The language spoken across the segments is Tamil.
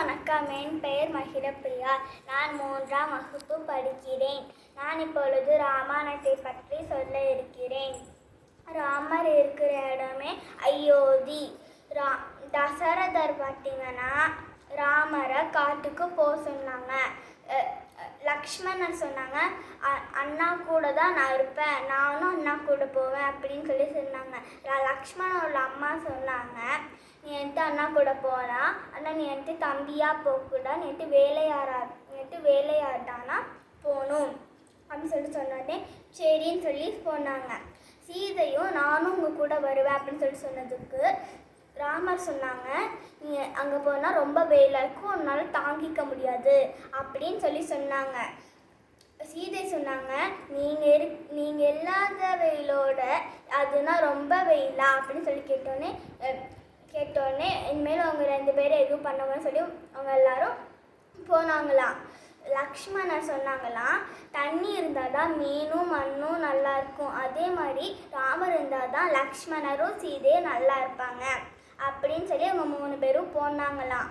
வணக்கம். என் பெயர் மகிழப்பிரியா. நான் 3ஆம் வகுப்பு படிக்கிறேன். நான் இப்பொழுது ராமாயணத்தை பற்றி சொல்ல இருக்கிறேன். ராமர் இருக்கிற இடமே அயோத்தி. தசரதர் பார்த்தீங்கன்னா ராமரை காட்டுக்கு போக சொன்னாங்க. லக்ஷ்மணர் சொன்னாங்க, அண்ணா கூட தான் நான் இருப்பேன், நானும் அண்ணா கூட போவேன் அப்படின்னு சொல்லி சொன்னாங்க. லக்ஷ்மணோட அம்மா சொன்னாங்க, நீ என்கிட்ட அண்ணா கூட போகலாம், ஆனால் நீ என்கிட்ட தம்பியாக போகக்கூடாது, நேற்று வேலையாட்டானா போகணும் அப்படின்னு சொன்னோடனே சரின்னு சொல்லி போனாங்க. சீதையும் நானும் உங்கள் கூட வருவேன் அப்படின்னு சொன்னதுக்கு ராமர் சொன்னாங்க, நீ அங்கே போனால் ரொம்ப வெயிலாக இருக்கும், உன்னால் தாங்கிக்க முடியாது அப்படின்னு சொன்னாங்க. சீதை சொன்னாங்க, நீங்கள் இல்லாத வெயிலோட அதுனா ரொம்ப வெயிலா அப்படின்னு கேட்டோடனே இனிமேல் அவங்க 2 பேரும் எதுவும் பண்ணுவோன்னு சொல்லி அவங்க எல்லாரும் போனாங்களாம். லக்ஷ்மணர் சொன்னாங்களாம், தண்ணி இருந்தால் தான் மீனும் மண்ணும் நல்லா இருக்கும், அதே மாதிரி ராமர் இருந்தால் தான் லக்ஷ்மணரும் சீதையும் நல்லா இருப்பாங்க அப்படின்னு சொல்லி அவங்க 3 பேரும் போனாங்களாம்.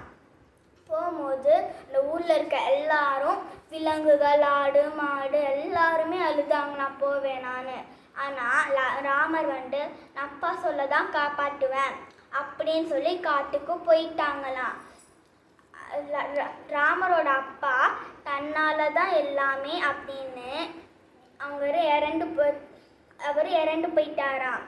போகும்போது இந்த ஊரில் இருக்க எல்லாரும் விலங்குகள், ஆடு மாடு எல்லாருமே அழுதாங்களாம் போவேனான்னு. ஆனால் ராமர் நான் அப்பா சொல்ல தான் காப்பாற்றுவேன் அப்படின்னு சொல்லி காட்டுக்கு போயிட்டாங்களாம். ராமரோட அப்பா தன்னால தான் எல்லாமே அப்படின்னு அவர் இறந்து போயிட்டாராம்.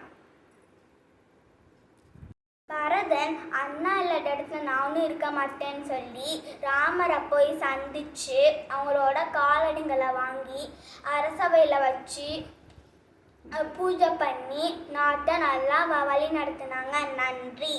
பரதன் அண்ணா இல்லாத இடத்துல நானும் இருக்க மாட்டேன்னு சொல்லி ராமரை போய் சந்திச்சு அவங்களோட காலடிங்களை வாங்கி அரசவையில் வச்சு பூஜை பண்ணி நாட்டை நல்லா வழி நடத்தினாங்க. நன்றி.